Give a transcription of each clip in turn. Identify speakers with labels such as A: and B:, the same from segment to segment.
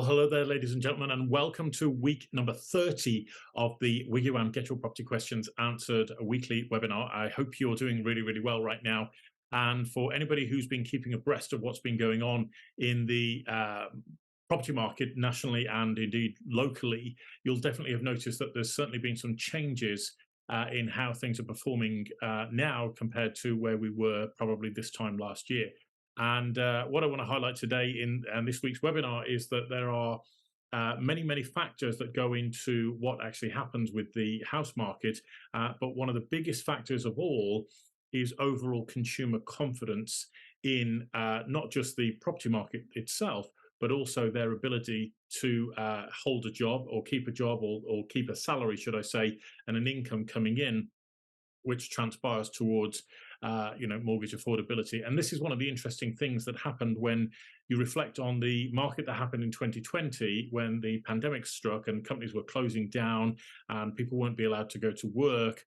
A: Well, hello there, ladies and gentlemen, and welcome to week number 30 of the WiggyWam Get Your Property Questions Answered weekly webinar. I hope you're doing really, really well right now. And for anybody who's been keeping abreast of what's been going on in the property market nationally and indeed locally, you'll definitely have noticed that there's certainly been some changes in how things are performing now compared to where we were probably this time last year. And what I want to highlight today in this week's webinar is that there are many, many factors that go into what actually happens with the house market. But one of the biggest factors of all is overall consumer confidence in not just the property market itself, but also their ability to hold a job or keep a job or keep a salary, should I say, and an income coming in, which transpires towards mortgage affordability. And this is one of the interesting things that happened when you reflect on the market that happened in 2020 when the pandemic struck and companies were closing down and people weren't be allowed to go to work.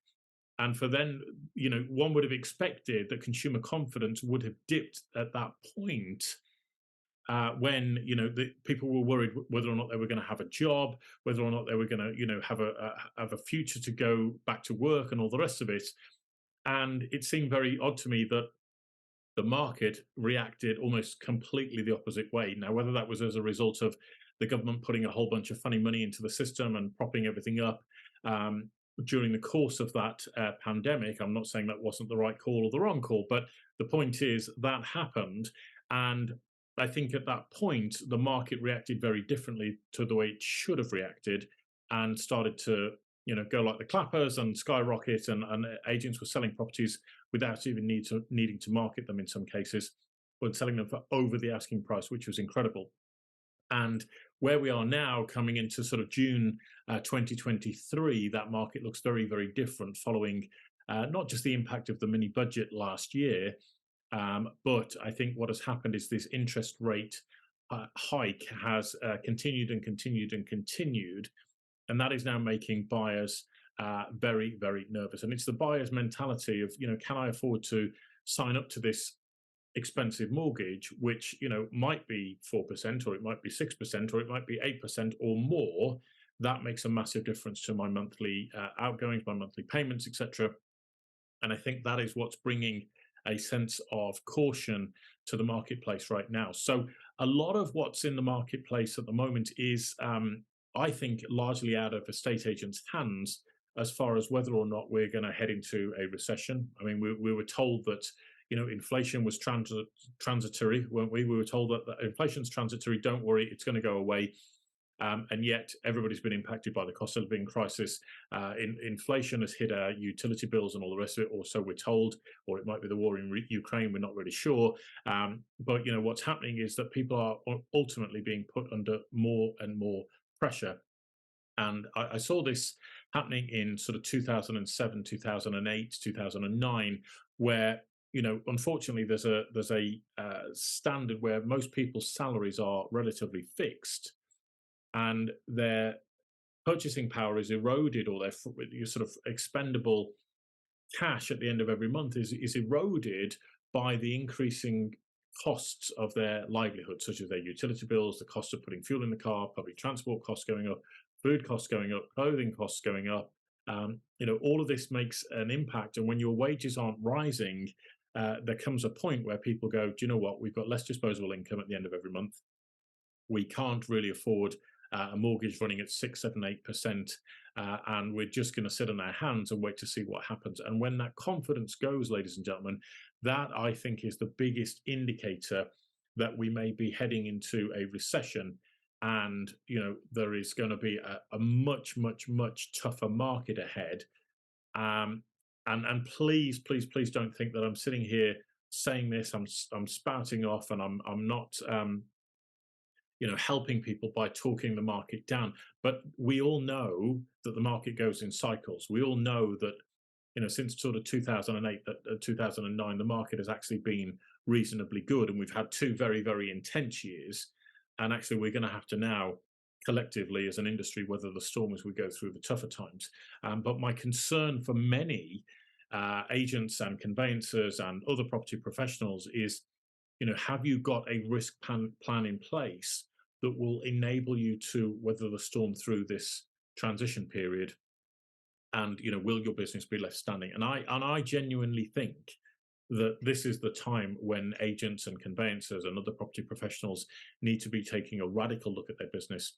A: And for then, one would have expected that consumer confidence would have dipped at that point when the people were worried whether or not they were going to have a job, whether or not they were going to have a future to go back to work and all the rest of it. And it seemed very odd to me that the market reacted almost completely the opposite way. Now, whether that was as a result of the government putting a whole bunch of funny money into the system and propping everything up during the course of that pandemic, I'm not saying that wasn't the right call or the wrong call, but the point is that happened. And I think at that point, the market reacted very differently to the way it should have reacted and started to go like the clappers and skyrocket, and agents were selling properties without even needing to market them in some cases, but selling them for over the asking price, which was incredible. And where we are now, coming into sort of June 2023, that market looks very, very different following not just the impact of the mini budget last year, but I think what has happened is this interest rate hike has continued and continued and continued. And that is now making buyers very, very nervous. And it's the buyer's mentality of, can I afford to sign up to this expensive mortgage, which, might be 4% or it might be 6% or it might be 8% or more. That makes a massive difference to my monthly outgoings, my monthly payments, etc. And I think that is what's bringing a sense of caution to the marketplace right now. So a lot of what's in the marketplace at the moment is I think largely out of estate agents' hands as far as whether or not we're going to head into a recession. I mean, we were told that, inflation was transitory, weren't we? We were told that inflation's transitory, don't worry, it's going to go away. And yet everybody's been impacted by the cost of living crisis. Inflation has hit our utility bills and all the rest of it, or so we're told, or it might be the war in Ukraine, we're not really sure. But what's happening is that people are ultimately being put under more and more pressure. And I saw this happening in sort of 2007, 2008, 2009, where unfortunately there's a standard where most people's salaries are relatively fixed, and their purchasing power is eroded, or their sort of expendable cash at the end of every month is eroded by the increasing costs of their livelihood, such as their utility bills, the cost of putting fuel in the car, public transport costs going up, food costs going up, clothing costs going up. All of this makes an impact. And when your wages aren't rising, there comes a point where people go, do you know what? We've got less disposable income at the end of every month. We can't really afford a mortgage running at 6, 7, 8%, and we're just going to sit on our hands and wait to see what happens. And when that confidence goes, ladies and gentlemen, that I think is the biggest indicator that we may be heading into a recession, and there is going to be a much, much, much tougher market ahead. And please, please, please don't think that I'm sitting here saying this. I'm spouting off, and I'm not helping people by talking the market down. But we all know that the market goes in cycles. We all know that, since sort of 2008, 2009, the market has actually been reasonably good. And we've had two very, very intense years. And actually, we're going to have to now collectively as an industry weather the storm as we go through the tougher times. But my concern for many agents and conveyancers and other property professionals is, have you got a risk plan in place that will enable you to weather the storm through this transition period. And will your business be left standing? And I genuinely think that this is the time when agents and conveyancers and other property professionals need to be taking a radical look at their business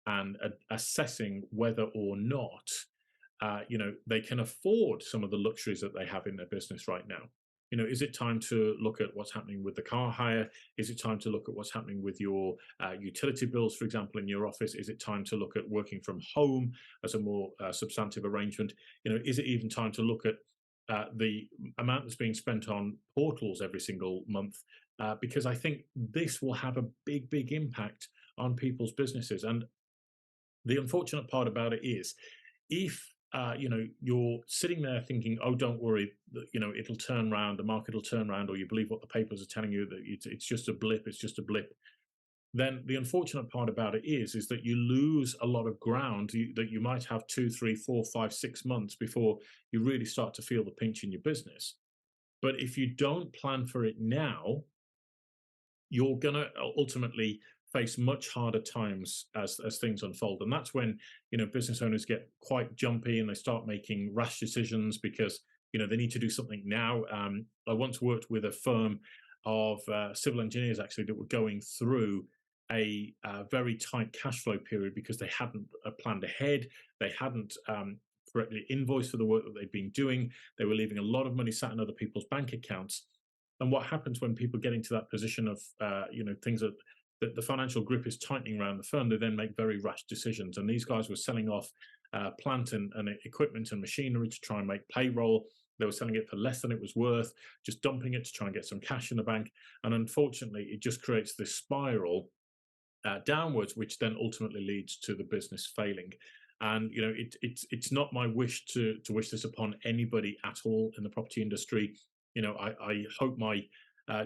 A: and assessing whether or not they can afford some of the luxuries that they have in their business right now. Is it time to look at what's happening with the car hire? Is it time to look at what's happening with your utility bills, for example, in your office? Is it time to look at working from home as a more substantive arrangement? Is it even time to look at the amount that's being spent on portals every single month? Because I think this will have a big, big impact on people's businesses. And the unfortunate part about it is, if you're sitting there thinking, "Oh, don't worry, it'll turn around, the market will turn around," or you believe what the papers are telling you that it's just a blip, it's just a blip. Then the unfortunate part about it is that you lose a lot of ground that you might have 2, 3, 4, 5, 6 months before you really start to feel the pinch in your business. But if you don't plan for it now, you're going to ultimately face much harder times as things unfold. And that's when business owners get quite jumpy and they start making rash decisions because they need to do something now. I once worked with a firm of civil engineers actually that were going through a very tight cash flow period because they hadn't planned ahead. They hadn't correctly invoiced for the work that they'd been doing. They were leaving a lot of money sat in other people's bank accounts. And what happens when people get into that position of things that the financial grip is tightening around the firm? They then make very rash decisions. And these guys were selling off plant and equipment and machinery to try and make payroll. They were selling it for less than it was worth, just dumping it to try and get some cash in the bank. And unfortunately, it just creates this spiral downwards, which then ultimately leads to the business failing. And it's not my wish to wish this upon anybody at all in the property industry. I hope my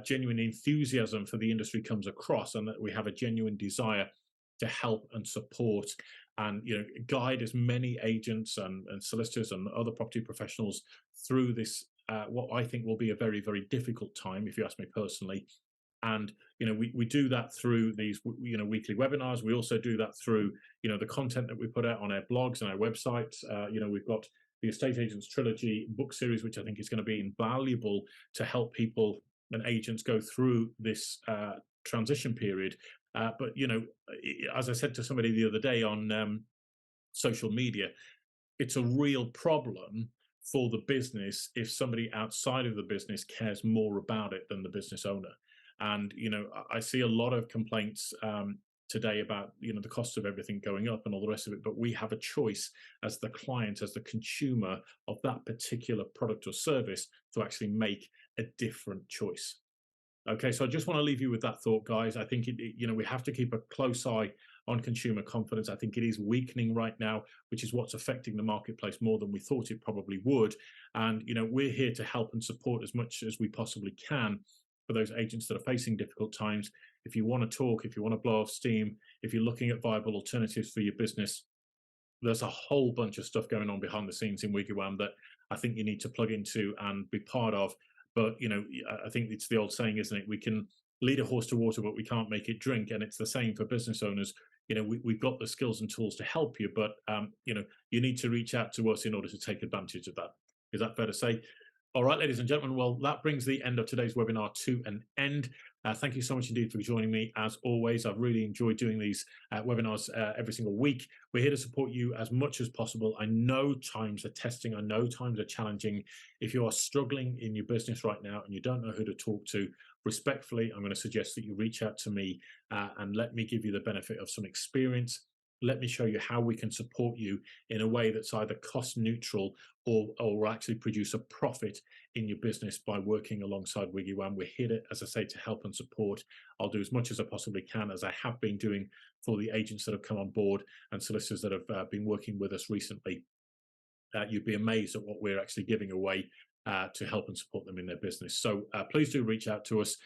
A: genuine enthusiasm for the industry comes across, and that we have a genuine desire to help and support and guide as many agents and solicitors and other property professionals through this what I think will be a very, very difficult time, if you ask me personally. And we do that through these weekly webinars. We also do that through the content that we put out on our blogs and our websites. We've got the Estate Agents Trilogy book series, which I think is going to be invaluable to help people and agents go through this transition period. But as I said to somebody the other day on social media, it's a real problem for the business if somebody outside of the business cares more about it than the business owner. And I see a lot of complaints today about the cost of everything going up and all the rest of it, but we have a choice as the client, as the consumer of that particular product or service, to actually make a different choice. Okay, so I just want to leave you with that thought, guys. I think we have to keep a close eye on consumer confidence. I think it is weakening right now, which is what's affecting the marketplace more than we thought it probably would. And we're here to help and support as much as we possibly can for those agents that are facing difficult times. If you want to talk, if you want to blow off steam, if you're looking at viable alternatives for your business, there's a whole bunch of stuff going on behind the scenes in WiggyWam that I think you need to plug into and be part of. But I think it's the old saying, isn't it? We can lead a horse to water, but we can't make it drink. And it's the same for business owners. We've got the skills and tools to help you, but you need to reach out to us in order to take advantage of that. Is that fair to say? All right, ladies and gentlemen, well, that brings the end of today's webinar to an end. Thank you so much indeed for joining me. As always, I've really enjoyed doing these webinars every single week. We're here to support you as much as possible. I know times are testing. I know times are challenging. If you are struggling in your business right now and you don't know who to talk to, respectfully, I'm going to suggest that you reach out to me and let me give you the benefit of some experience. Let me show you how we can support you in a way that's either cost neutral or actually produce a profit in your business by working alongside WiggyWam. We're here to, as I say, to help and support. I'll do as much as I possibly can, as I have been doing for the agents that have come on board and solicitors that have been working with us recently. You'd be amazed at what we're actually giving away to help and support them in their business. So please do reach out to us.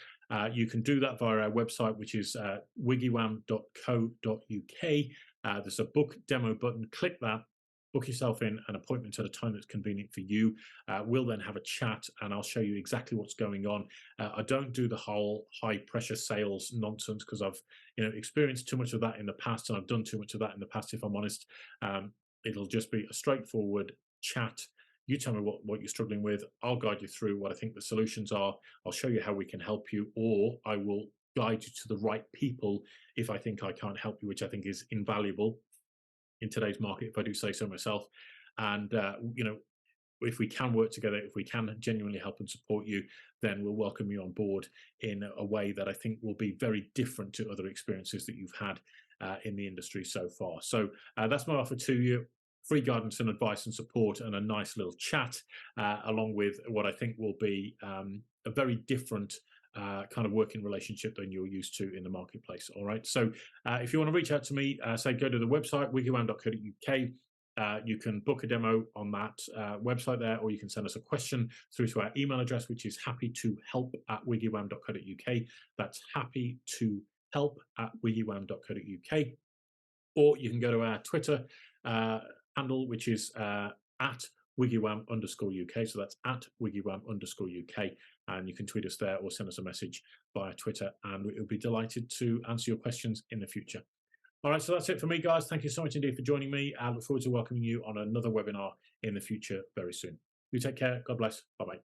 A: You can do that via our website, which is wiggywam.co.uk. There's a book demo button. Click that. book yourself in an appointment at a time that's convenient for you. We'll then have a chat and I'll show you exactly what's going on. I don't do the whole high pressure sales nonsense because I've experienced too much of that in the past, and I've done too much of that in the past, if I'm honest. It'll just be a straightforward chat. You tell me what you're struggling with. I'll guide you through what I think the solutions are. I'll show you how we can help you, or I will guide you to the right people if I think I can't help you, which I think is invaluable in today's market, if I do say so myself. And if we can work together, if we can genuinely help and support you, then we'll welcome you on board in a way that I think will be very different to other experiences that you've had in the industry so far. So that's my offer to you. Free guidance and advice and support, and a nice little chat, along with what I think will be a very different kind of working relationship than you're used to in the marketplace. All right. So if you want to reach out to me, say go to the website, wiggywam.co.uk. You can book a demo on that website there, or you can send us a question through to our email address, which is happytohelp@wiggywam.co.uk. That's happytohelp@wiggywam.co.uk. Or you can go to our Twitter handle, which is at WiggyWam_UK. So that's at WiggyWam_UK. And you can tweet us there or send us a message via Twitter, and we'll be delighted to answer your questions in the future. All right, so that's it for me, guys. Thank you so much indeed for joining me. I look forward to welcoming you on another webinar in the future very soon. You take care. God bless. Bye-bye.